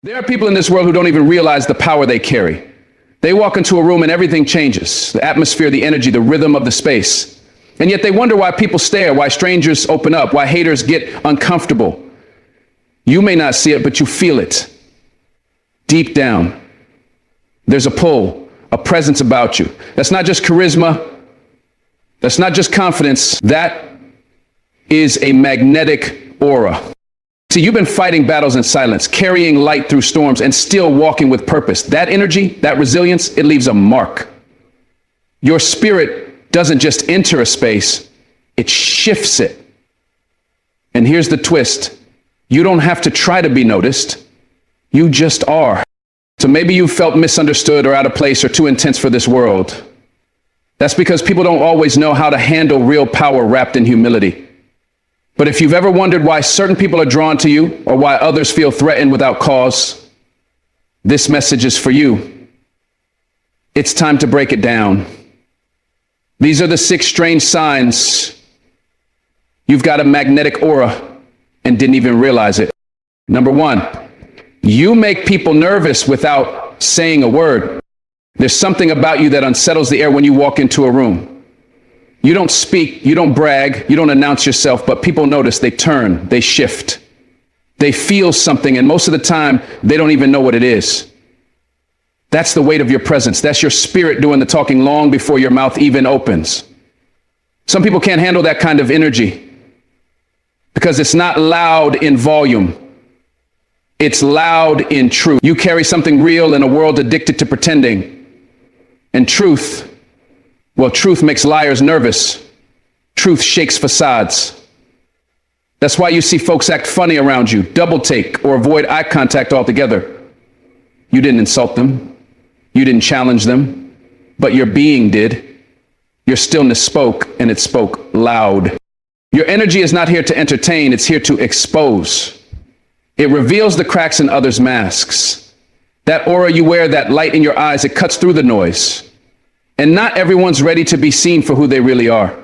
There are people in this world who don't even realize the power they carry. They walk into a room and everything changes. The atmosphere, the energy, the rhythm of the space. And yet they wonder why people stare, why strangers open up, why haters get uncomfortable. You may not see it, but you feel it. Deep down, there's a pull, a presence about you. That's not just charisma. That's not just confidence. That is a magnetic aura. See, you've been fighting battles in silence, carrying light through storms, and still walking with purpose. That energy, that resilience, it leaves a mark. Your spirit doesn't just enter a space, it shifts it. And here's the twist. You don't have to try to be noticed. You just are. So maybe you felt misunderstood or out of place or too intense for this world. That's because people don't always know how to handle real power wrapped in humility. But if you've ever wondered why certain people are drawn to you or why others feel threatened without cause, this message is for you. It's time to break it down. These are the 6 strange signs you've got a magnetic aura and didn't even realize it. Number 1, you make people nervous without saying a word. There's something about you that unsettles the air when you walk into a room. You don't speak, you don't brag, you don't announce yourself, but people notice, they turn, they shift. They feel something, and most of the time, they don't even know what it is. That's the weight of your presence. That's your spirit doing the talking long before your mouth even opens. Some people can't handle that kind of energy because it's not loud in volume. It's loud in truth. You carry something real in a world addicted to pretending. And truth, well, truth makes liars nervous. Truth shakes facades. That's why you see folks act funny around you, double take, or avoid eye contact altogether. You didn't insult them. You didn't challenge them. But your being did. Your stillness spoke, and it spoke loud. Your energy is not here to entertain. It's here to expose. It reveals the cracks in others' masks. That aura you wear, that light in your eyes, it cuts through the noise. And not everyone's ready to be seen for who they really are.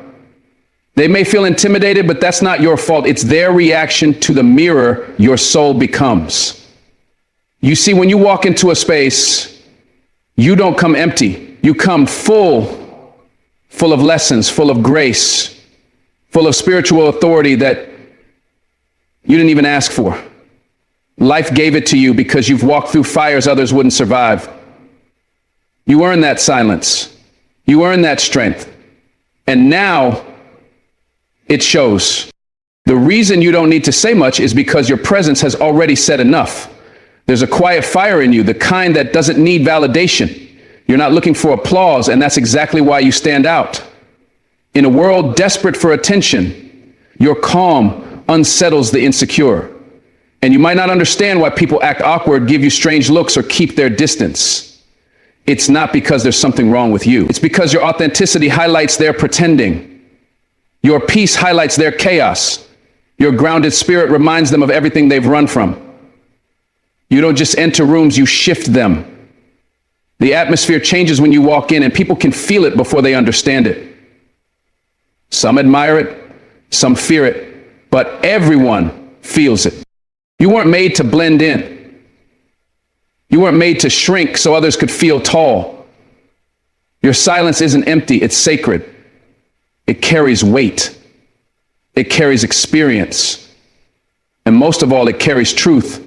They may feel intimidated, but that's not your fault. It's their reaction to the mirror your soul becomes. You see, when you walk into a space, you don't come empty. You come full of lessons, full of grace, full of spiritual authority that you didn't even ask for. Life gave it to you because you've walked through fires others wouldn't survive. You earned that silence. You earned that strength. And now it shows. The reason you don't need to say much is because your presence has already said enough. There's a quiet fire in you, the kind that doesn't need validation. You're not looking for applause, and that's exactly why you stand out. In a world desperate for attention, your calm unsettles the insecure. And you might not understand why people act awkward, give you strange looks, or keep their distance. It's not because there's something wrong with you. It's because your authenticity highlights their pretending. Your peace highlights their chaos. Your grounded spirit reminds them of everything they've run from. You don't just enter rooms, you shift them. The atmosphere changes when you walk in, and people can feel it before they understand it. Some admire it, some fear it, but everyone feels it. You weren't made to blend in. You weren't made to shrink so others could feel tall. Your silence isn't empty, it's sacred. It carries weight. It carries experience. And most of all, it carries truth.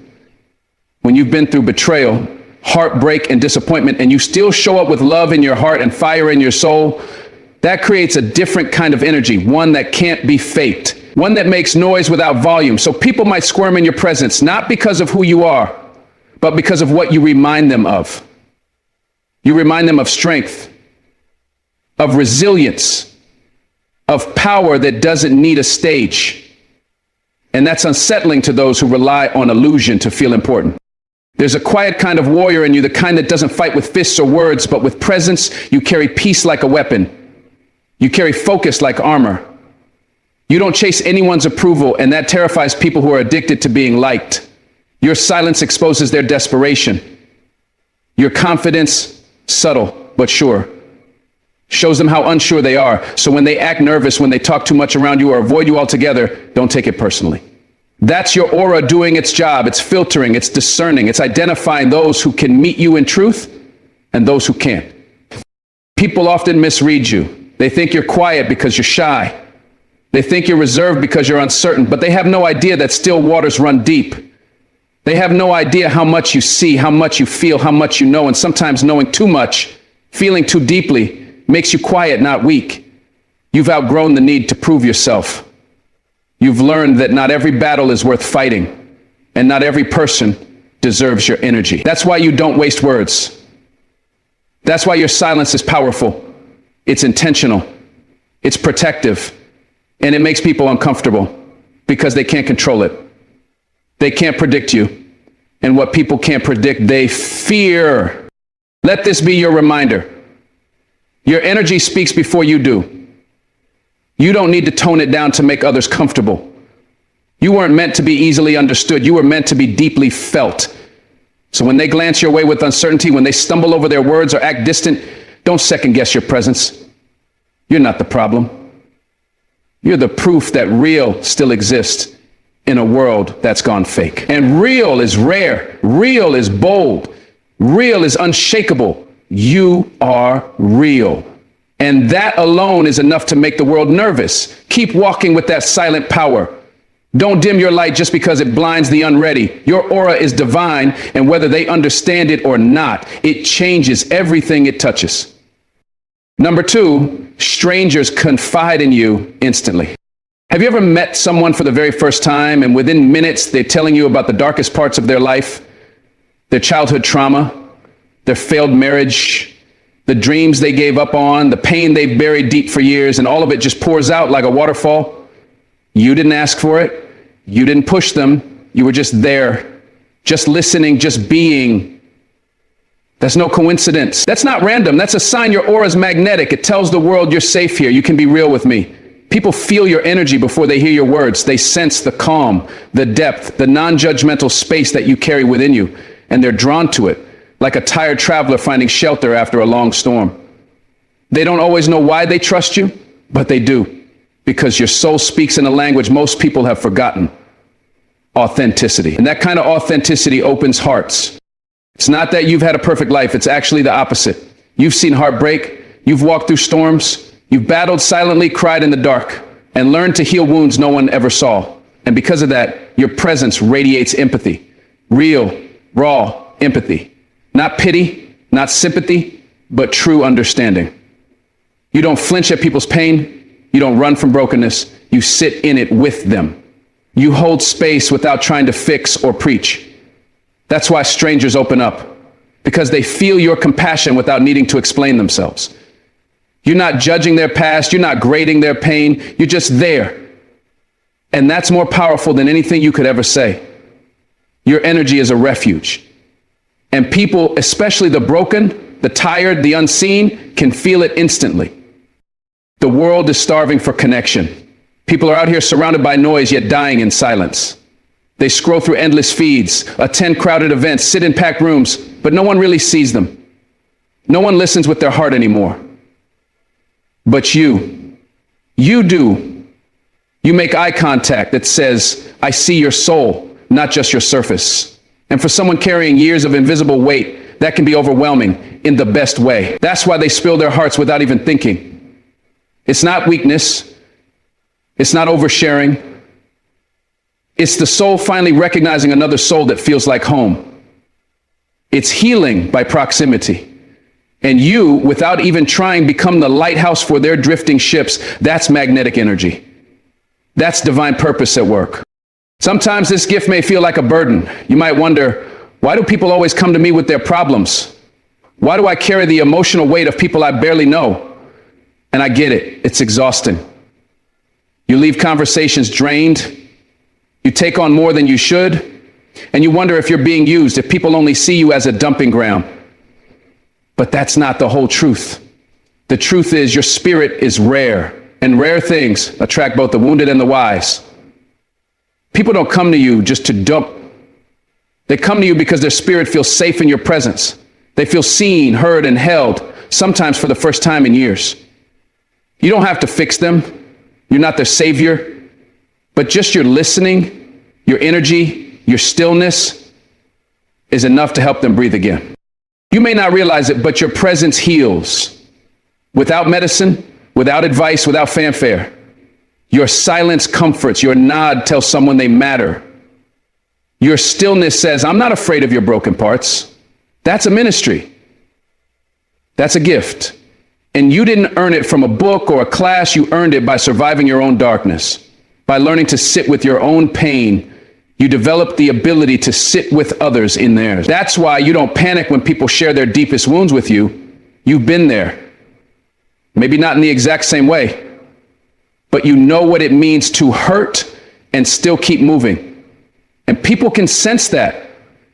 When you've been through betrayal, heartbreak, and disappointment, and you still show up with love in your heart and fire in your soul, that creates a different kind of energy, one that can't be faked, one that makes noise without volume. So people might squirm in your presence, not because of who you are, but because of what you remind them of. You remind them of strength, of resilience, of power that doesn't need a stage. And that's unsettling to those who rely on illusion to feel important. There's a quiet kind of warrior in you, the kind that doesn't fight with fists or words, but with presence. You carry peace like a weapon. You carry focus like armor. You don't chase anyone's approval, and that terrifies people who are addicted to being liked. Your silence exposes their desperation. Your confidence, subtle but sure, shows them how unsure they are. So when they act nervous, when they talk too much around you or avoid you altogether, don't take it personally. That's your aura doing its job. It's filtering, it's discerning, it's identifying those who can meet you in truth and those who can't. People often misread you. They think you're quiet because you're shy. They think you're reserved because you're uncertain, but they have no idea that still waters run deep. They have no idea how much you see, how much you feel, how much you know, and sometimes knowing too much, feeling too deeply, makes you quiet, not weak. You've outgrown the need to prove yourself. You've learned that not every battle is worth fighting, and not every person deserves your energy. That's why you don't waste words. That's why your silence is powerful. It's intentional. It's protective. And it makes people uncomfortable because they can't control it. They can't predict you. And what people can't predict, they fear. Let this be your reminder. Your energy speaks before you do. You don't need to tone it down to make others comfortable. You weren't meant to be easily understood. You were meant to be deeply felt. So when they glance your way with uncertainty, when they stumble over their words or act distant, don't second guess your presence. You're not the problem. You're the proof that real still exists in a world that's gone fake. And real is rare. Real is bold. Real is unshakable. You are real. And that alone is enough to make the world nervous. Keep walking with that silent power. Don't dim your light just because it blinds the unready. Your aura is divine, and whether they understand it or not, it changes everything it touches. Number 2, strangers confide in you instantly. Have you ever met someone for the very first time, and within minutes they're telling you about the darkest parts of their life, their childhood trauma, their failed marriage, the dreams they gave up on, the pain they've buried deep for years, and all of it just pours out like a waterfall? You didn't ask for it. You didn't push them. You were just there, just listening, just being. That's no coincidence. That's not random. That's a sign your aura is magnetic. It tells the world you're safe here. You can be real with me. People feel your energy before they hear your words. They sense the calm, the depth, the non-judgmental space that you carry within you, and they're drawn to it, like a tired traveler finding shelter after a long storm. They don't always know why they trust you, but they do. Because your soul speaks in a language most people have forgotten. Authenticity. And that kind of authenticity opens hearts. It's not that you've had a perfect life. It's actually the opposite. You've seen heartbreak. You've walked through storms. You've battled silently, cried in the dark, and learned to heal wounds no one ever saw. And because of that, your presence radiates empathy. Real, raw empathy. Not pity, not sympathy, but true understanding. You don't flinch at people's pain. You don't run from brokenness. You sit in it with them. You hold space without trying to fix or preach. That's why strangers open up, because they feel your compassion without needing to explain themselves. You're not judging their past. You're not grading their pain. You're just there. And that's more powerful than anything you could ever say. Your energy is a refuge. And people, especially the broken, the tired, the unseen, can feel it instantly. The world is starving for connection. People are out here surrounded by noise, yet dying in silence. They scroll through endless feeds, attend crowded events, sit in packed rooms, but no one really sees them. No one listens with their heart anymore. But you do. You make eye contact that says, I see your soul, not just your surface. And for someone carrying years of invisible weight, that can be overwhelming in the best way. That's why they spill their hearts without even thinking. It's not weakness. It's not oversharing. It's the soul finally recognizing another soul that feels like home. It's healing by proximity. And you, without even trying, become the lighthouse for their drifting ships. That's magnetic energy. That's divine purpose at work. Sometimes this gift may feel like a burden. You might wonder, why do people always come to me with their problems? Why do I carry the emotional weight of people I barely know? And I get it. It's exhausting. You leave conversations drained. You take on more than you should. And you wonder if you're being used, if people only see you as a dumping ground. But that's not the whole truth. The truth is your spirit is rare, and rare things attract both the wounded and the wise. People don't come to you just to dump. They come to you because their spirit feels safe in your presence. They feel seen, heard, and held, sometimes for the first time in years. You don't have to fix them. You're not their savior, but just your listening, your energy, your stillness is enough to help them breathe again. You may not realize it, but your presence heals. Without medicine, without advice, without fanfare. Your silence comforts. Your nod tells someone they matter. Your stillness says, I'm not afraid of your broken parts. That's a ministry. That's a gift. And you didn't earn it from a book or a class. You earned it by surviving your own darkness, by learning to sit with your own pain. You develop the ability to sit with others in theirs. That's why you don't panic when people share their deepest wounds with you. You've been there. Maybe not in the exact same way, but you know what it means to hurt and still keep moving. And people can sense that.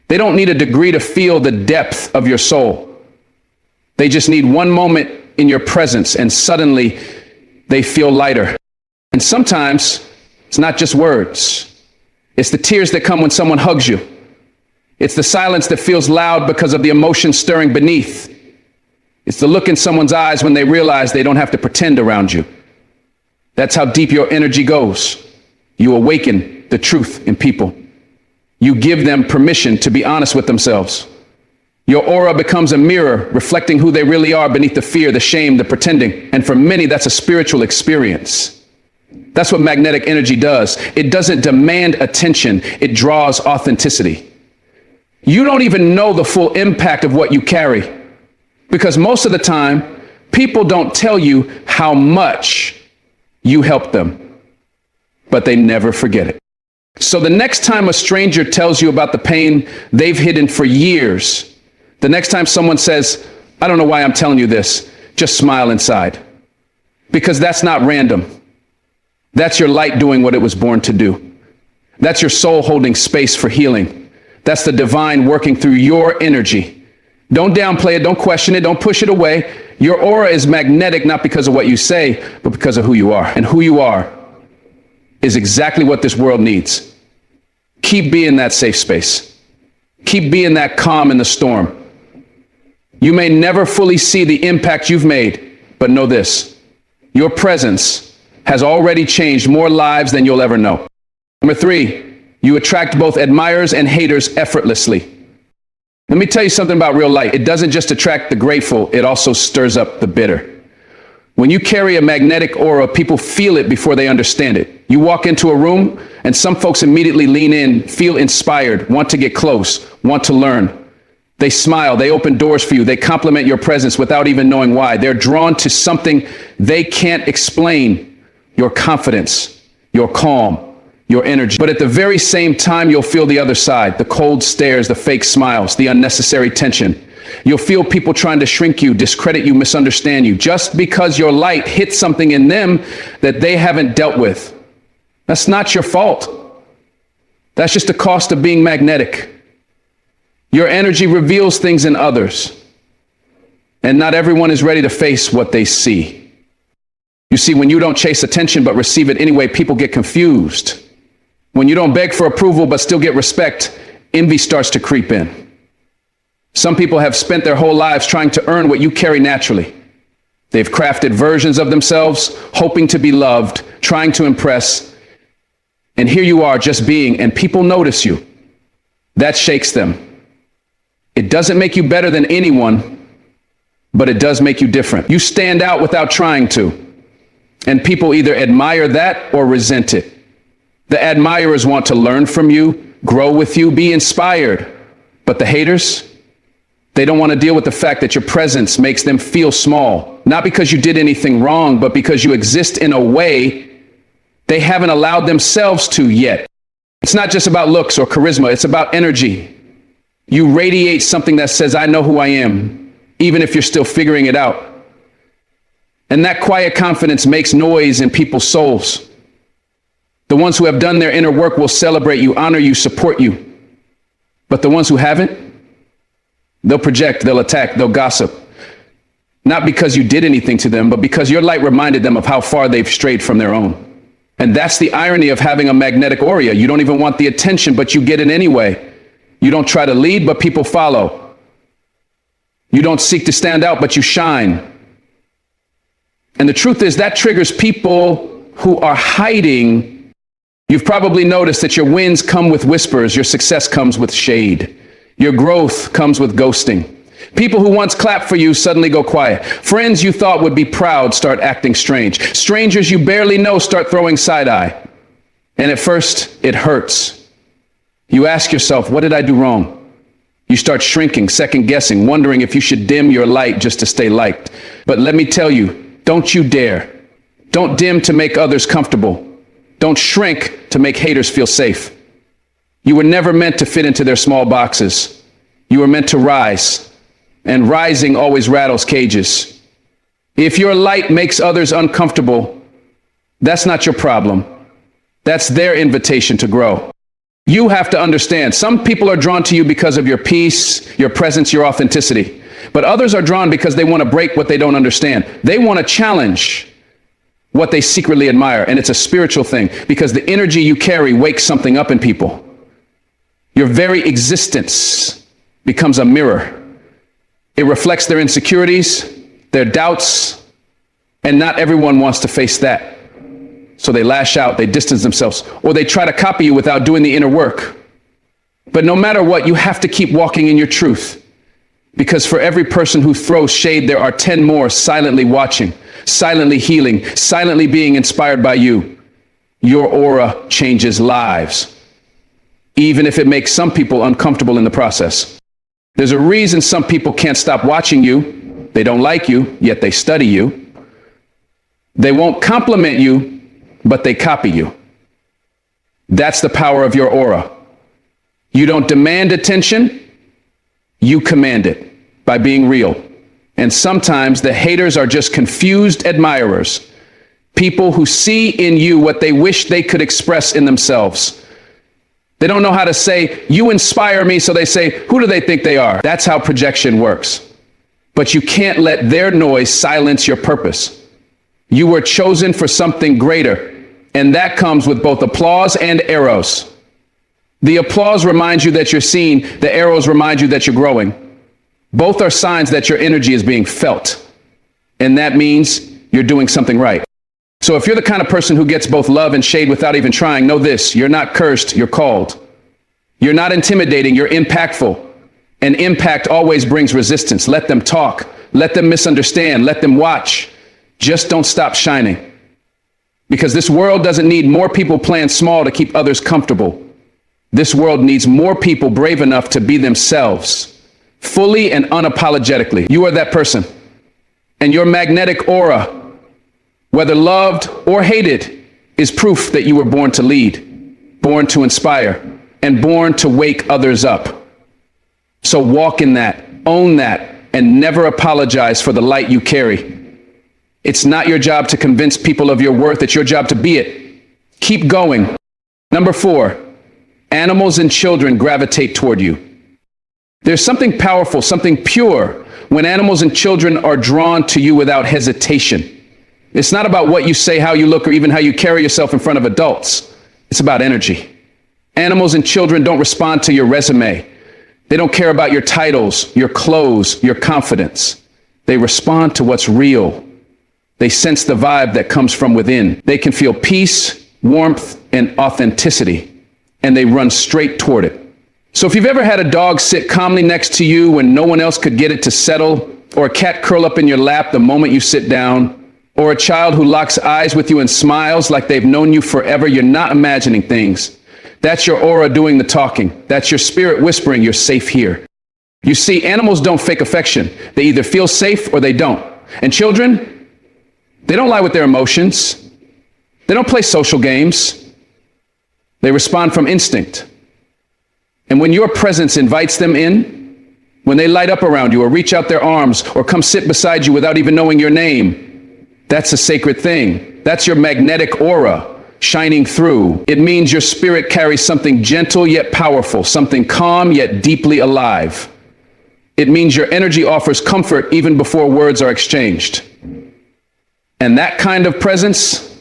They don't need a degree to feel the depth of your soul. They just need one moment in your presence, and suddenly they feel lighter. And sometimes it's not just words. It's the tears that come when someone hugs you. It's the silence that feels loud because of the emotion stirring beneath. It's the look in someone's eyes when they realize they don't have to pretend around you. That's how deep your energy goes. You awaken the truth in people. You give them permission to be honest with themselves. Your aura becomes a mirror reflecting who they really are beneath the fear, the shame, the pretending. And for many, that's a spiritual experience. That's what magnetic energy does. It doesn't demand attention. It draws authenticity. You don't even know the full impact of what you carry, because most of the time, people don't tell you how much you help them, but they never forget it. So the next time a stranger tells you about the pain they've hidden for years, the next time someone says, I don't know why I'm telling you this, just smile inside, because that's not random. That's your light doing what it was born to do. That's your soul holding space for healing. That's the divine working through your energy. Don't downplay it. Don't question it. Don't push it away. Your aura is magnetic, not because of what you say, but because of who you are. And who you are is exactly what this world needs. Keep being that safe space. Keep being that calm in the storm. You may never fully see the impact you've made, but know this: your presence has already changed more lives than you'll ever know. Number 3, you attract both admirers and haters effortlessly. Let me tell you something about real light. It doesn't just attract the grateful, it also stirs up the bitter. When you carry a magnetic aura, people feel it before they understand it. You walk into a room and some folks immediately lean in, feel inspired, want to get close, want to learn. They smile, they open doors for you, they compliment your presence without even knowing why. They're drawn to something they can't explain. Your confidence, your calm, your energy. But at the very same time, you'll feel the other side, the cold stares, the fake smiles, the unnecessary tension. You'll feel people trying to shrink you, discredit you, misunderstand you, just because your light hits something in them that they haven't dealt with. That's not your fault. That's just the cost of being magnetic. Your energy reveals things in others, and not everyone is ready to face what they see. You see, when you don't chase attention but receive it anyway, people get confused. When you don't beg for approval but still get respect, envy starts to creep in. Some people have spent their whole lives trying to earn what you carry naturally. They've crafted versions of themselves, hoping to be loved, trying to impress. And here you are just being, and people notice you. That shakes them. It doesn't make you better than anyone, but it does make you different. You stand out without trying to. And people either admire that or resent it. The admirers want to learn from you, grow with you, be inspired. But the haters, they don't want to deal with the fact that your presence makes them feel small. Not because you did anything wrong, but because you exist in a way they haven't allowed themselves to yet. It's not just about looks or charisma, it's about energy. You radiate something that says, I know who I am, even if you're still figuring it out. And that quiet confidence makes noise in people's souls. The ones who have done their inner work will celebrate you, honor you, support you. But the ones who haven't, they'll project, they'll attack, they'll gossip. Not because you did anything to them, but because your light reminded them of how far they've strayed from their own. And that's the irony of having a magnetic aura. You don't even want the attention, but you get it anyway. You don't try to lead, but people follow. You don't seek to stand out, but you shine. And the truth is that triggers people who are hiding You've probably noticed that your wins come with whispers, your success comes with shade, your growth comes with ghosting. People who once clapped for you suddenly go quiet. Friends you thought would be proud start acting strange. Strangers you barely know start throwing side-eye. And at first, it hurts. You ask yourself, what did I do wrong? You start shrinking, second-guessing, wondering if you should dim your light just to stay liked. But let me tell you, don't you dare. Don't dim to make others comfortable. Don't shrink to make haters feel safe. You were never meant to fit into their small boxes. You were meant to rise. And rising always rattles cages. If your light makes others uncomfortable, that's not your problem. That's their invitation to grow. You have to understand, some people are drawn to you because of your peace, your presence, your authenticity. But others are drawn because they want to break what they don't understand. They want to challenge what they secretly admire. And it's a spiritual thing because the energy you carry wakes something up in people. Your very existence becomes a mirror. It reflects their insecurities, their doubts, and not everyone wants to face that. So they lash out, they distance themselves, or they try to copy you without doing the inner work. But no matter what, you have to keep walking in your truth. Because for every person who throws shade, there are 10 more silently watching, silently healing, silently being inspired by you. Your aura changes lives, even if it makes some people uncomfortable in the process. There's a reason some people can't stop watching you. They don't like you, yet they study you. They won't compliment you, but they copy you. That's the power of your aura. You don't demand attention, you command it by being real. And sometimes the haters are just confused admirers, people who see in you what they wish they could express in themselves. They don't know how to say, you inspire me, so they say, who do they think they are? That's how projection works. But you can't let their noise silence your purpose. You were chosen for something greater, and that comes with both applause and arrows. The applause reminds you that you're seen, the arrows remind you that you're growing. Both are signs that your energy is being felt, and that means you're doing something right. So if you're the kind of person who gets both love and shade without even trying, know this: you're not cursed, you're called. You're not intimidating, you're impactful. And impact always brings resistance. Let them talk, let them misunderstand, let them watch. Just don't stop shining. Because this world doesn't need more people playing small to keep others comfortable. This world needs more people brave enough to be themselves, fully and unapologetically. You are that person. And your magnetic aura, whether loved or hated, is proof that you were born to lead, born to inspire, and born to wake others up. So walk in that, own that, and never apologize for the light you carry. It's not your job to convince people of your worth, it's your job to be it. Keep going. Number 4, animals and children gravitate toward you. There's something powerful, something pure, when animals and children are drawn to you without hesitation. It's not about what you say, how you look, or even how you carry yourself in front of adults. It's about energy. Animals and children don't respond to your resume. They don't care about your titles, your clothes, your confidence. They respond to what's real. They sense the vibe that comes from within. They can feel peace, warmth, and authenticity, and they run straight toward it. So if you've ever had a dog sit calmly next to you when no one else could get it to settle, or a cat curl up in your lap the moment you sit down, or a child who locks eyes with you and smiles like they've known you forever, you're not imagining things. That's your aura doing the talking. That's your spirit whispering, you're safe here. You see, animals don't fake affection. They either feel safe or they don't. And children, they don't lie with their emotions. They don't play social games. They respond from instinct. And when your presence invites them in, when they light up around you or reach out their arms or come sit beside you without even knowing your name, that's a sacred thing. That's your magnetic aura shining through. It means your spirit carries something gentle yet powerful, something calm yet deeply alive. It means your energy offers comfort even before words are exchanged. And that kind of presence,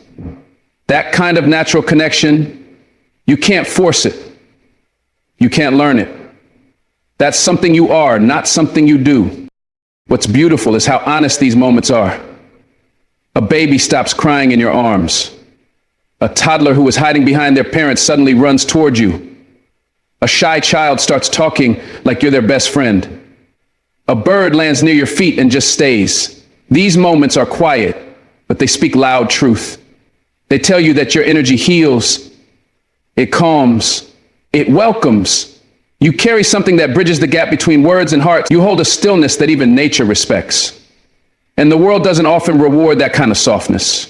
that kind of natural connection, you can't force it. You can't learn it. That's something you are, not something you do. What's beautiful is how honest these moments are. A baby stops crying in your arms. A toddler who was hiding behind their parents suddenly runs toward you. A shy child starts talking like you're their best friend. A bird lands near your feet and just stays. These moments are quiet, but they speak loud truth. They tell you that your energy heals, it calms, it welcomes. You carry something that bridges the gap between words and hearts. You hold a stillness that even nature respects. And the world doesn't often reward that kind of softness.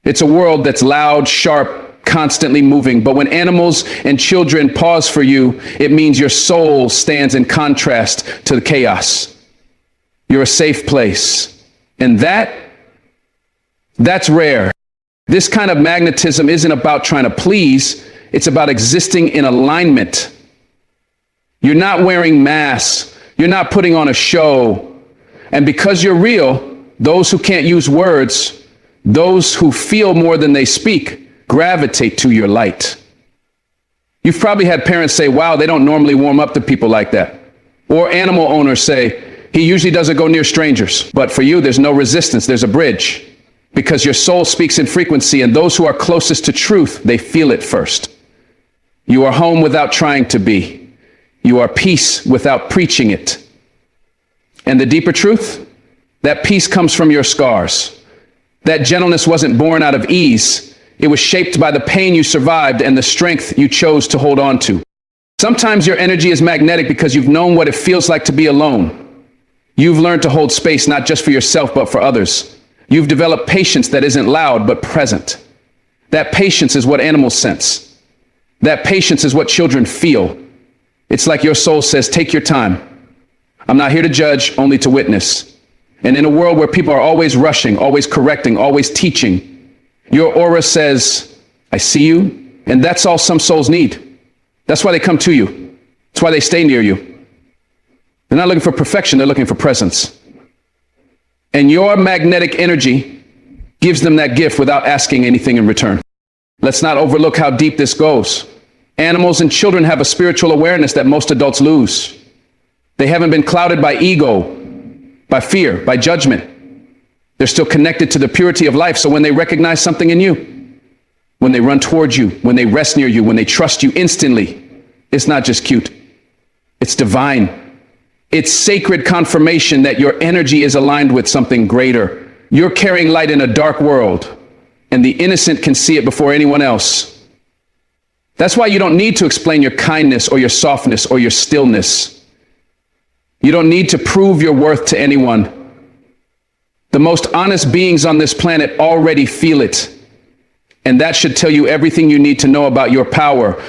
It's a world that's loud, sharp, constantly moving. But when animals and children pause for you, it means your soul stands in contrast to the chaos. You're a safe place. And that's rare. This kind of magnetism isn't about trying to please. It's about existing in alignment. You're not wearing masks. You're not putting on a show. And because you're real, those who can't use words, those who feel more than they speak, gravitate to your light. You've probably had parents say, wow, they don't normally warm up to people like that. Or animal owners say, he usually doesn't go near strangers. But for you, there's no resistance. There's a bridge. Because your soul speaks in frequency, and those who are closest to truth, they feel it first. You are home without trying to be. You are peace without preaching it. And the deeper truth, that peace comes from your scars. That gentleness wasn't born out of ease. It was shaped by the pain you survived and the strength you chose to hold on to. Sometimes your energy is magnetic because you've known what it feels like to be alone. You've learned to hold space not just for yourself, but for others. You've developed patience that isn't loud, but present. That patience is what animals sense. That patience is what children feel. It's like your soul says, take your time. I'm not here to judge, only to witness. And in a world where people are always rushing, always correcting, always teaching, your aura says, I see you. And that's all some souls need. That's why they come to you. That's why they stay near you. They're not looking for perfection, they're looking for presence. And your magnetic energy gives them that gift without asking anything in return. Let's not overlook how deep this goes. Animals and children have a spiritual awareness that most adults lose. They haven't been clouded by ego, by fear, by judgment. They're still connected to the purity of life. So when they recognize something in you, when they run towards you, when they rest near you, when they trust you instantly, it's not just cute. It's divine. It's sacred confirmation that your energy is aligned with something greater. You're carrying light in a dark world, and the innocent can see it before anyone else. That's why you don't need to explain your kindness or your softness or your stillness. You don't need to prove your worth to anyone. The most honest beings on this planet already feel it. And that should tell you everything you need to know about your power.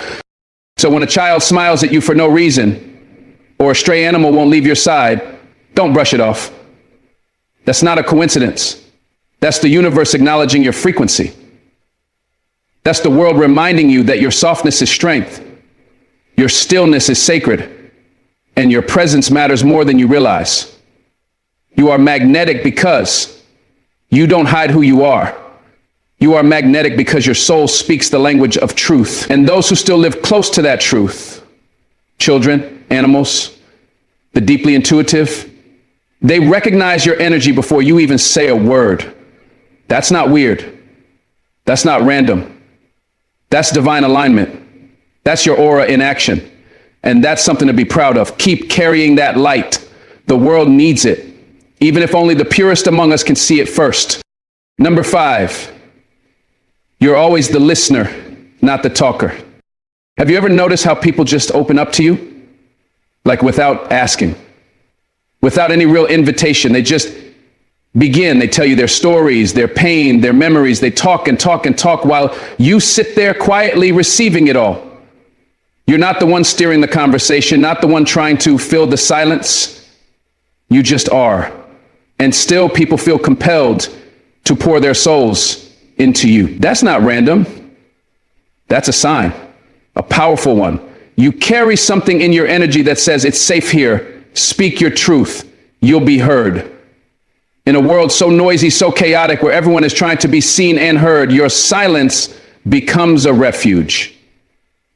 So when a child smiles at you for no reason, or a stray animal won't leave your side, don't brush it off. That's not a coincidence. That's the universe acknowledging your frequency. That's the world reminding you that your softness is strength, your stillness is sacred, and your presence matters more than you realize. You are magnetic because you don't hide who you are. You are magnetic because your soul speaks the language of truth. And those who still live close to that truth, children, animals, the deeply intuitive, they recognize your energy before you even say a word. That's not weird. That's not random. That's divine alignment. That's your aura in action. And that's something to be proud of. Keep carrying that light. The world needs it, even if only the purest among us can see it first. Number 5, you're always the listener, not the talker. Have you ever noticed how people just open up to you? Like without asking, without any real invitation. They just begin. They tell you their stories, their pain, their memories. They talk and talk and talk while you sit there quietly receiving it all. You're not the one steering the conversation, not the one trying to fill the silence. You just are. And still people feel compelled to pour their souls into you. That's not random. That's a sign, a powerful one. You carry something in your energy that says it's safe here. Speak your truth. You'll be heard. In a world so noisy, so chaotic, where everyone is trying to be seen and heard, your silence becomes a refuge.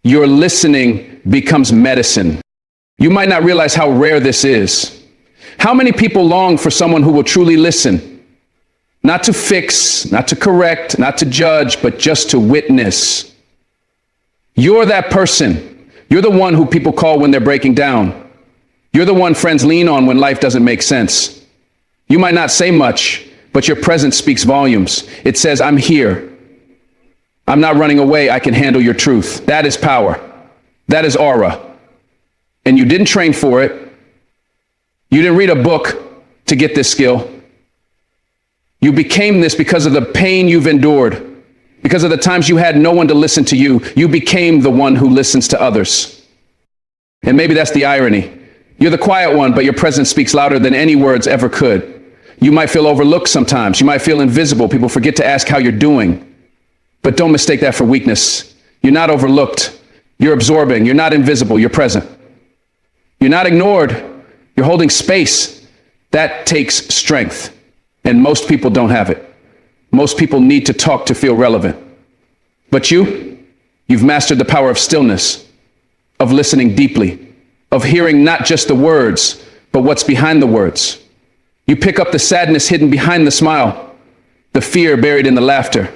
Your listening becomes medicine. You might not realize how rare this is. How many people long for someone who will truly listen? Not to fix, not to correct, not to judge, but just to witness. You're that person. You're the one who people call when they're breaking down. You're the one friends lean on when life doesn't make sense. You might not say much, but your presence speaks volumes. It says, I'm here. I'm not running away. I can handle your truth. That is power. That is aura. And you didn't train for it. You didn't read a book to get this skill. You became this because of the pain you've endured, because of the times you had no one to listen to you. You became the one who listens to others. And maybe that's the irony. You're the quiet one, but your presence speaks louder than any words ever could. You might feel overlooked sometimes. You might feel invisible. People forget to ask how you're doing. But don't mistake that for weakness. You're not overlooked. You're absorbing. You're not invisible. You're present. You're not ignored. You're holding space. That takes strength. And most people don't have it. Most people need to talk to feel relevant. But you've mastered the power of stillness, of listening deeply, of hearing not just the words, but what's behind the words. You pick up the sadness hidden behind the smile, the fear buried in the laughter,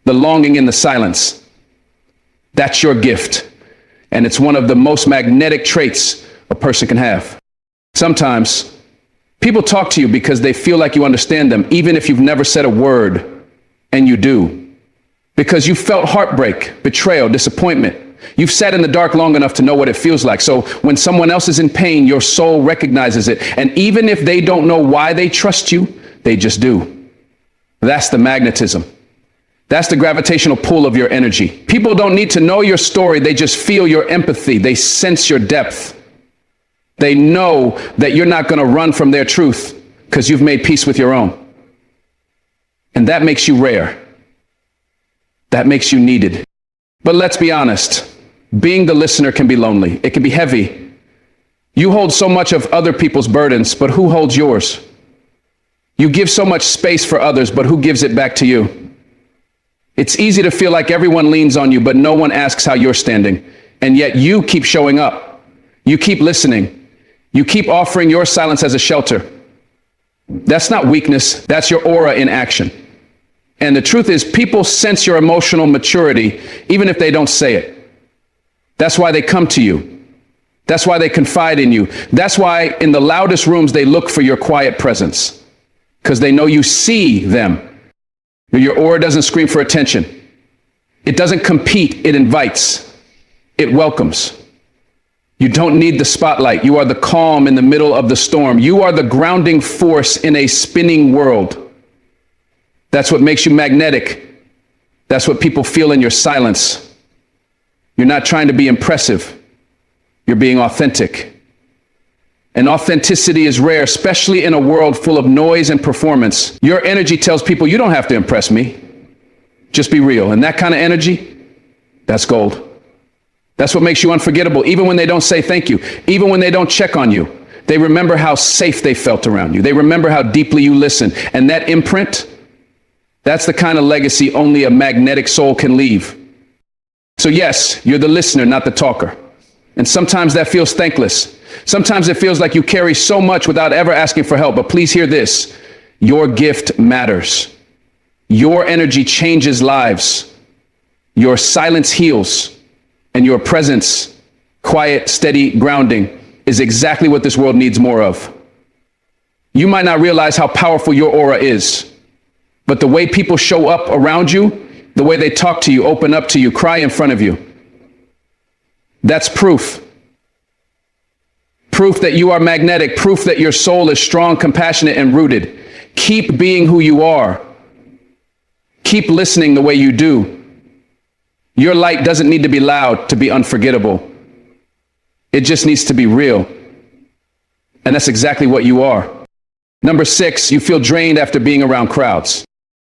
the longing in the silence. That's your gift. And it's one of the most magnetic traits a person can have. Sometimes people talk to you because they feel like you understand them, even if you've never said a word, and you do. Because you felt heartbreak, betrayal, disappointment. You've sat in the dark long enough to know what it feels like. So when someone else is in pain, your soul recognizes it. And even if they don't know why they trust you, they just do. That's the magnetism. That's the gravitational pull of your energy. People don't need to know your story. They just feel your empathy. They sense your depth. They know that you're not going to run from their truth because you've made peace with your own. And that makes you rare. That makes you needed. But let's be honest. Being the listener can be lonely. It can be heavy. You hold so much of other people's burdens, but who holds yours? You give so much space for others, but who gives it back to you? It's easy to feel like everyone leans on you, but no one asks how you're standing. And yet you keep showing up. You keep listening. You keep offering your silence as a shelter. That's not weakness. That's your aura in action. And the truth is, people sense your emotional maturity, even if they don't say it. That's why they come to you. That's why they confide in you. That's why in the loudest rooms, they look for your quiet presence, because they know you see them. Your aura doesn't scream for attention. It doesn't compete. It invites. It welcomes. You don't need the spotlight. You are the calm in the middle of the storm. You are the grounding force in a spinning world. That's what makes you magnetic. That's what people feel in your silence. You're not trying to be impressive. You're being authentic. And authenticity is rare, especially in a world full of noise and performance. Your energy tells people you don't have to impress me. Just be real. And that kind of energy, that's gold. That's what makes you unforgettable, even when they don't say thank you, even when they don't check on you. They remember how safe they felt around you. They remember how deeply you listened. And that imprint, that's the kind of legacy only a magnetic soul can leave. So yes, you're the listener, not the talker. And sometimes that feels thankless. Sometimes it feels like you carry so much without ever asking for help. But please hear this. Your gift matters. Your energy changes lives. Your silence heals. And your presence, quiet, steady grounding, is exactly what this world needs more of. You might not realize how powerful your aura is, but the way people show up around you, the way they talk to you, open up to you, cry in front of you, that's proof. Proof that you are magnetic, proof that your soul is strong, compassionate, and rooted. Keep being who you are. Keep listening the way you do. Your light doesn't need to be loud to be unforgettable. It just needs to be real. And that's exactly what you are. Number 6, you feel drained after being around crowds.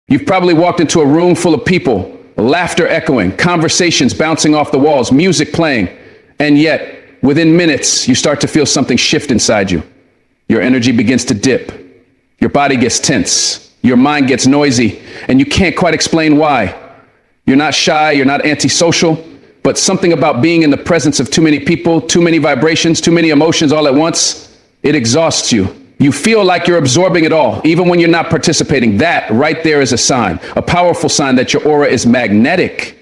You've probably walked into a room full of people, laughter echoing, conversations bouncing off the walls, music playing, and yet, within minutes, you start to feel something shift inside you. Your energy begins to dip. Your body gets tense. Your mind gets noisy, and you can't quite explain why. You're not shy, you're not antisocial, but something about being in the presence of too many people, too many vibrations, too many emotions all at once, it exhausts you. You feel like you're absorbing it all, even when you're not participating. That right there is a sign, a powerful sign that your aura is magnetic.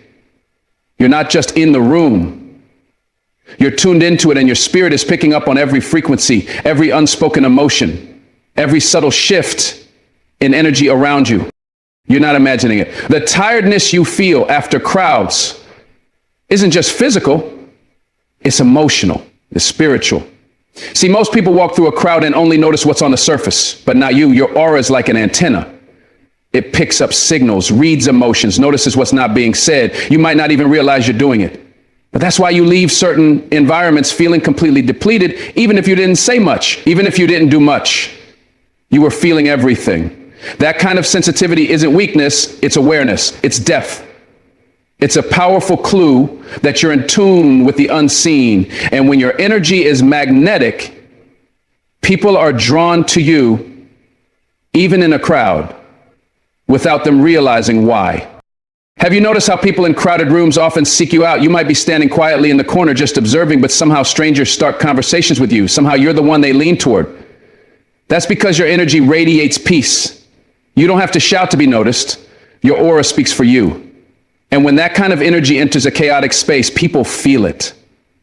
You're not just in the room. You're tuned into it, and your spirit is picking up on every frequency, every unspoken emotion, every subtle shift in energy around you. You're not imagining it. The tiredness you feel after crowds isn't just physical, it's emotional, it's spiritual. See, most people walk through a crowd and only notice what's on the surface, but not you. Your aura is like an antenna. It picks up signals, reads emotions, notices what's not being said. You might not even realize you're doing it. But that's why you leave certain environments feeling completely depleted, even if you didn't say much, even if you didn't do much. You were feeling everything. That kind of sensitivity isn't weakness, it's awareness, it's depth. It's a powerful clue that you're in tune with the unseen. And when your energy is magnetic, people are drawn to you, even in a crowd, without them realizing why. Have you noticed how people in crowded rooms often seek you out? You might be standing quietly in the corner just observing, but somehow strangers start conversations with you. Somehow you're the one they lean toward. That's because your energy radiates peace. You don't have to shout to be noticed. Your aura speaks for you. And when that kind of energy enters a chaotic space, people feel it.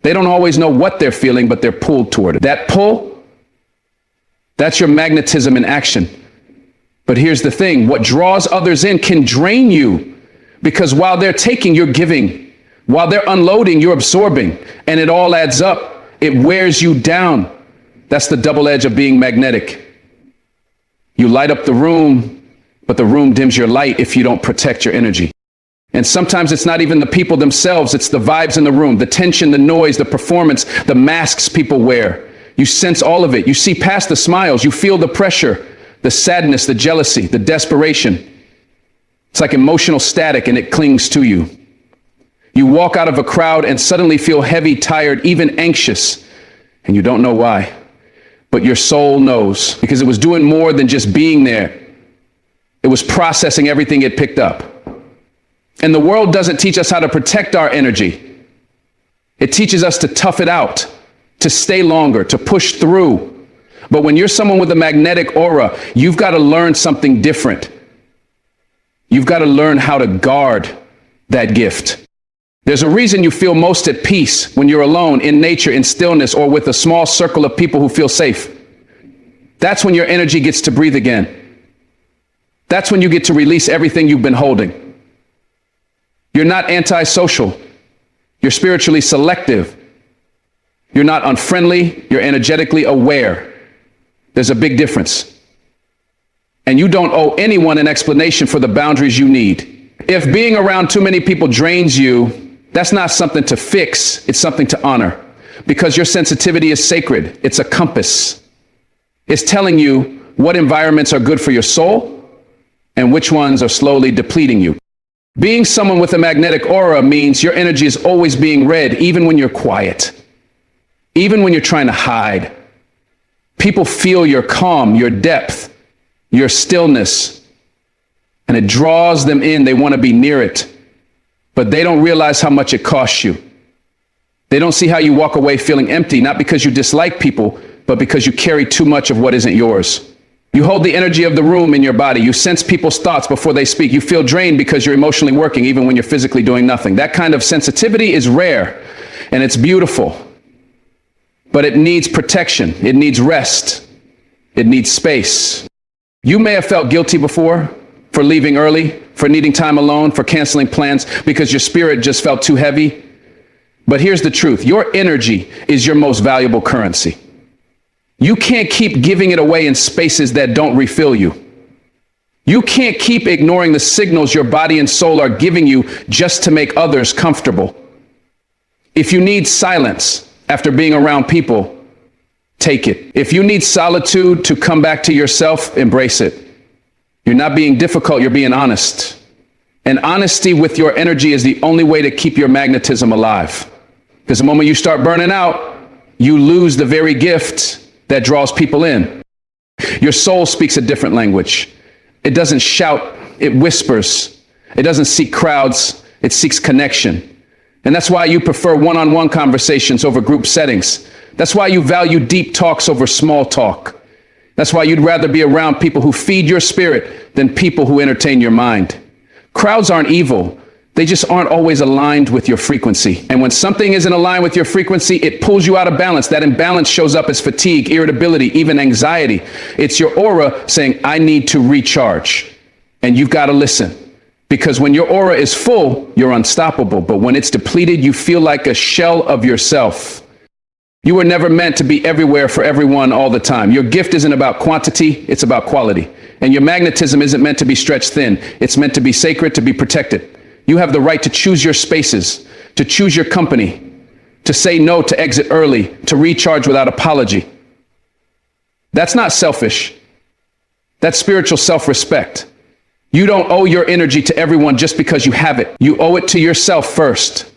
They don't always know what they're feeling, but they're pulled toward it. That pull, that's your magnetism in action. But here's the thing, what draws others in can drain you, because while they're taking, you're giving. While they're unloading, you're absorbing. And it all adds up. It wears you down. That's the double edge of being magnetic. You light up the room, but the room dims your light if you don't protect your energy. And sometimes it's not even the people themselves, it's the vibes in the room, the tension, the noise, the performance, the masks people wear. You sense all of it. You see past the smiles. You feel the pressure, the sadness, the jealousy, the desperation. It's like emotional static, and it clings to you. You walk out of a crowd and suddenly feel heavy, tired, even anxious, and you don't know why. But your soul knows, because it was doing more than just being there. It was processing everything it picked up. And the world doesn't teach us how to protect our energy. It teaches us to tough it out, to stay longer, to push through. But when you're someone with a magnetic aura, you've got to learn something different. You've got to learn how to guard that gift. There's a reason you feel most at peace when you're alone, in nature, in stillness, or with a small circle of people who feel safe. That's when your energy gets to breathe again. That's when you get to release everything you've been holding. You're not antisocial. You're spiritually selective. You're not unfriendly. You're energetically aware. There's a big difference. And you don't owe anyone an explanation for the boundaries you need. If being around too many people drains you, that's not something to fix. It's something to honor, because your sensitivity is sacred. It's a compass. It's telling you what environments are good for your soul and which ones are slowly depleting you. Being someone with a magnetic aura means your energy is always being read, even when you're quiet, even when you're trying to hide. People feel your calm, your depth, your stillness, and it draws them in. They want to be near it, but they don't realize how much it costs you. They don't see how you walk away feeling empty, not because you dislike people, but because you carry too much of what isn't yours. You hold the energy of the room in your body. You sense people's thoughts before they speak. You feel drained because you're emotionally working, even when you're physically doing nothing. That kind of sensitivity is rare, and it's beautiful. But it needs protection. It needs rest. It needs space. You may have felt guilty before for leaving early, for needing time alone, for canceling plans because your spirit just felt too heavy. But here's the truth. Your energy is your most valuable currency. You can't keep giving it away in spaces that don't refill you. You can't keep ignoring the signals your body and soul are giving you just to make others comfortable. If you need silence after being around people, take it. If you need solitude to come back to yourself, embrace it. You're not being difficult, you're being honest. And honesty with your energy is the only way to keep your magnetism alive. Because the moment you start burning out, you lose the very gift that draws people in. Your soul speaks a different language. It doesn't shout, it whispers. It doesn't seek crowds, it seeks connection. And that's why you prefer one-on-one conversations over group settings. That's why you value deep talks over small talk. That's why you'd rather be around people who feed your spirit than people who entertain your mind. Crowds aren't evil. They just aren't always aligned with your frequency. And when something isn't aligned with your frequency, it pulls you out of balance. That imbalance shows up as fatigue, irritability, even anxiety. It's your aura saying, I need to recharge. And you've got to listen. Because when your aura is full, you're unstoppable. But when it's depleted, you feel like a shell of yourself. You were never meant to be everywhere for everyone all the time. Your gift isn't about quantity, it's about quality. And your magnetism isn't meant to be stretched thin. It's meant to be sacred, to be protected. You have the right to choose your spaces, to choose your company, to say no, to exit early, to recharge without apology. That's not selfish. That's spiritual self-respect. You don't owe your energy to everyone just because you have it. You owe it to yourself first,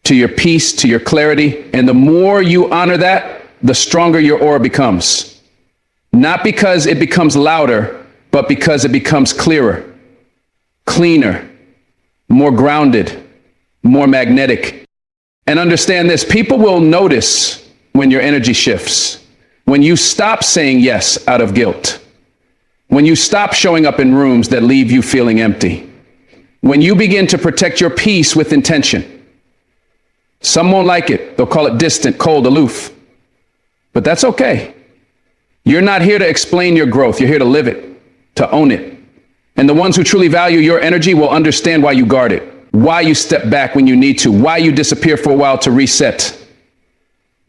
to your peace, to your clarity. And the more you honor that, the stronger your aura becomes. Not because it becomes louder, but because it becomes clearer, cleaner, more grounded, more magnetic. And understand this, people will notice when your energy shifts, when you stop saying yes out of guilt, when you stop showing up in rooms that leave you feeling empty, when you begin to protect your peace with intention. Some won't like it. They'll call it distant, cold, aloof. But that's okay. You're not here to explain your growth. You're here to live it, to own it. And the ones who truly value your energy will understand why you guard it, why you step back when you need to, why you disappear for a while to reset.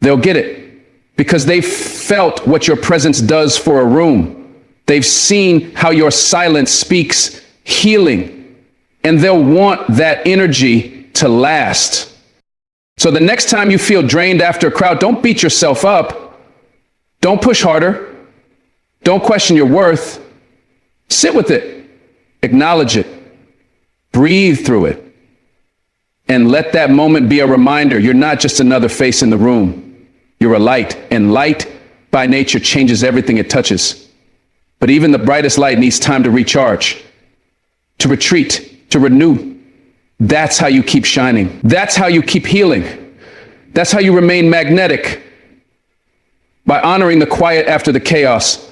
They'll get it because they've felt what your presence does for a room. They've seen how your silence speaks healing, and they'll want that energy to last. So the next time you feel drained after a crowd, don't beat yourself up. Don't push harder. Don't question your worth. Sit with it. Acknowledge it, breathe through it, and let that moment be a reminder you're not just another face in the room. You're a light, and light by nature changes everything it touches. But even the brightest light needs time to recharge, to retreat, to renew. That's how you keep shining. That's how you keep healing. That's how you remain magnetic, by honoring the quiet after the chaos,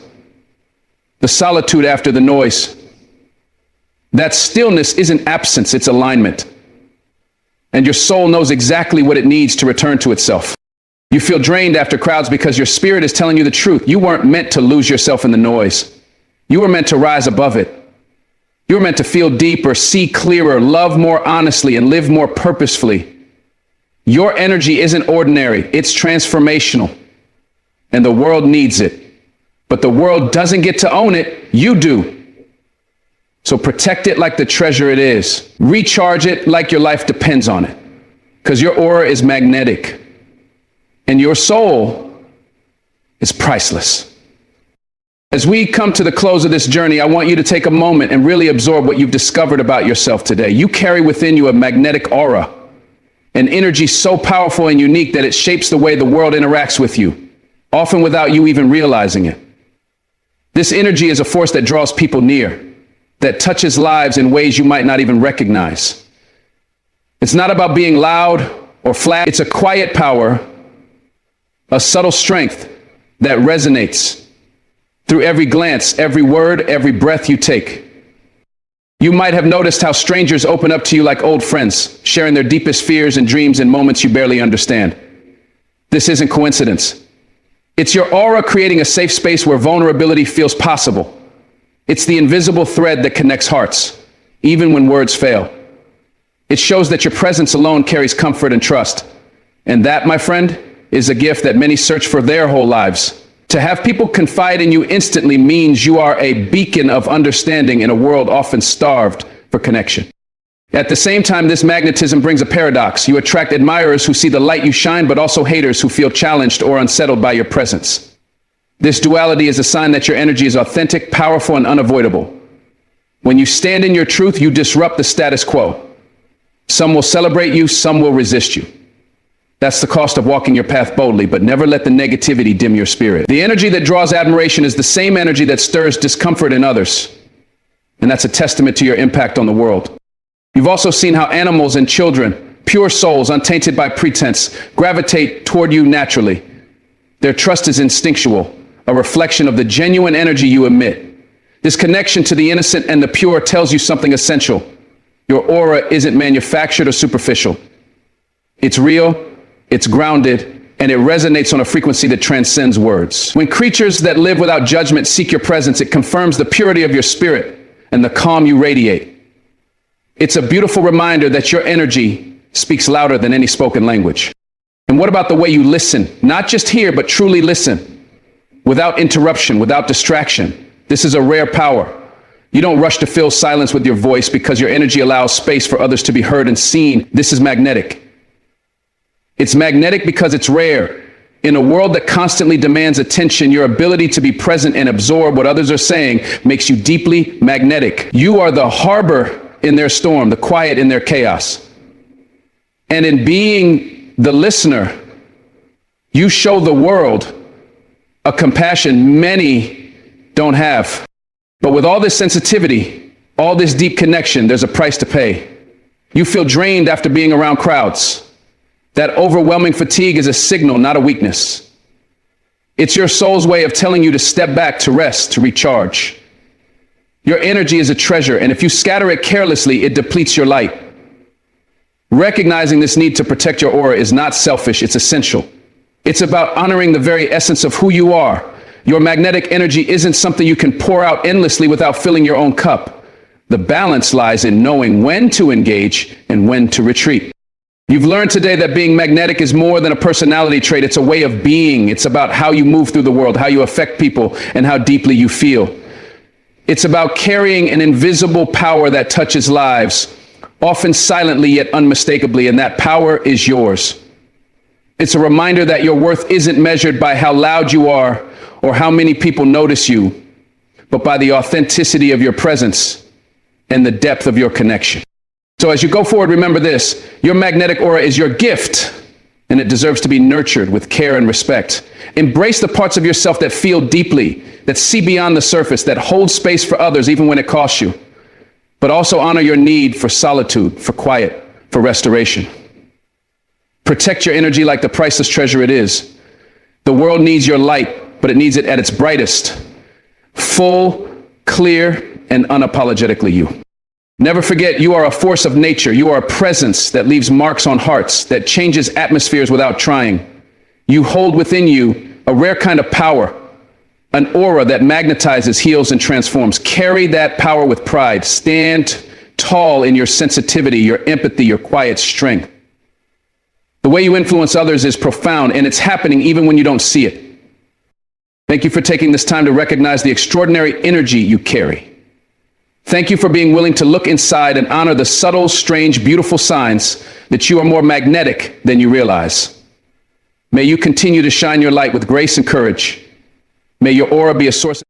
the solitude after the noise. That stillness isn't absence, it's alignment. And your soul knows exactly what it needs to return to itself. You feel drained after crowds because your spirit is telling you the truth. You weren't meant to lose yourself in the noise. You were meant to rise above it. You were meant to feel deeper, see clearer, love more honestly, and live more purposefully. Your energy isn't ordinary, it's transformational. And the world needs it. But the world doesn't get to own it, you do. So protect it like the treasure it is. Recharge it like your life depends on it. Because your aura is magnetic. And your soul is priceless. As we come to the close of this journey, I want you to take a moment and really absorb what you've discovered about yourself today. You carry within you a magnetic aura, an energy so powerful and unique that it shapes the way the world interacts with you, often without you even realizing it. This energy is a force that draws people near, that touches lives in ways you might not even recognize. It's not about being loud or flat. It's a quiet power, a subtle strength that resonates through every glance, every word, every breath you take. You might have noticed how strangers open up to you like old friends, sharing their deepest fears and dreams in moments you barely understand. This isn't coincidence. It's your aura creating a safe space where vulnerability feels possible. It's the invisible thread that connects hearts, even when words fail. It shows that your presence alone carries comfort and trust. And that, my friend, is a gift that many search for their whole lives. To have people confide in you instantly means you are a beacon of understanding in a world often starved for connection. At the same time, this magnetism brings a paradox. You attract admirers who see the light you shine, but also haters who feel challenged or unsettled by your presence. This duality is a sign that your energy is authentic, powerful, and unavoidable. When you stand in your truth, you disrupt the status quo. Some will celebrate you, some will resist you. That's the cost of walking your path boldly, but never let the negativity dim your spirit. The energy that draws admiration is the same energy that stirs discomfort in others. And that's a testament to your impact on the world. You've also seen how animals and children, pure souls, untainted by pretense, gravitate toward you naturally. Their trust is instinctual, a reflection of the genuine energy you emit. This connection to the innocent and the pure tells you something essential. Your aura isn't manufactured or superficial. It's real, it's grounded, and it resonates on a frequency that transcends words. When creatures that live without judgment seek your presence, it confirms the purity of your spirit and the calm you radiate. It's a beautiful reminder that your energy speaks louder than any spoken language. And what about the way you listen? Not just hear, but truly listen. Without interruption, without distraction. This is a rare power. You don't rush to fill silence with your voice because your energy allows space for others to be heard and seen. This is magnetic. It's magnetic because it's rare. In a world that constantly demands attention, your ability to be present and absorb what others are saying makes you deeply magnetic. You are the harbor in their storm, the quiet in their chaos. And in being the listener, you show the world a compassion many don't have. But with all this sensitivity, all this deep connection, there's a price to pay. You feel drained after being around crowds. That overwhelming fatigue is a signal, not a weakness. It's your soul's way of telling you to step back, to rest, to recharge. Your energy is a treasure, and if you scatter it carelessly, it depletes your light. Recognizing this need to protect your aura is not selfish, it's essential. It's about honoring the very essence of who you are. Your magnetic energy isn't something you can pour out endlessly without filling your own cup. The balance lies in knowing when to engage and when to retreat. You've learned today that being magnetic is more than a personality trait. It's a way of being. It's about how you move through the world, how you affect people, and how deeply you feel. It's about carrying an invisible power that touches lives, often silently yet unmistakably, and that power is yours. It's a reminder that your worth isn't measured by how loud you are or how many people notice you, but by the authenticity of your presence and the depth of your connection. So as you go forward, remember this: your magnetic aura is your gift, and it deserves to be nurtured with care and respect. Embrace the parts of yourself that feel deeply, that see beyond the surface, that hold space for others even when it costs you. But also honor your need for solitude, for quiet, for restoration. Protect your energy like the priceless treasure it is. The world needs your light, but it needs it at its brightest. Full, clear, and unapologetically you. Never forget, you are a force of nature. You are a presence that leaves marks on hearts, that changes atmospheres without trying. You hold within you a rare kind of power, an aura that magnetizes, heals, and transforms. Carry that power with pride. Stand tall in your sensitivity, your empathy, your quiet strength. The way you influence others is profound, and it's happening even when you don't see it. Thank you for taking this time to recognize the extraordinary energy you carry. Thank you for being willing to look inside and honor the subtle, strange, beautiful signs that you are more magnetic than you realize. May you continue to shine your light with grace and courage. May your aura be a source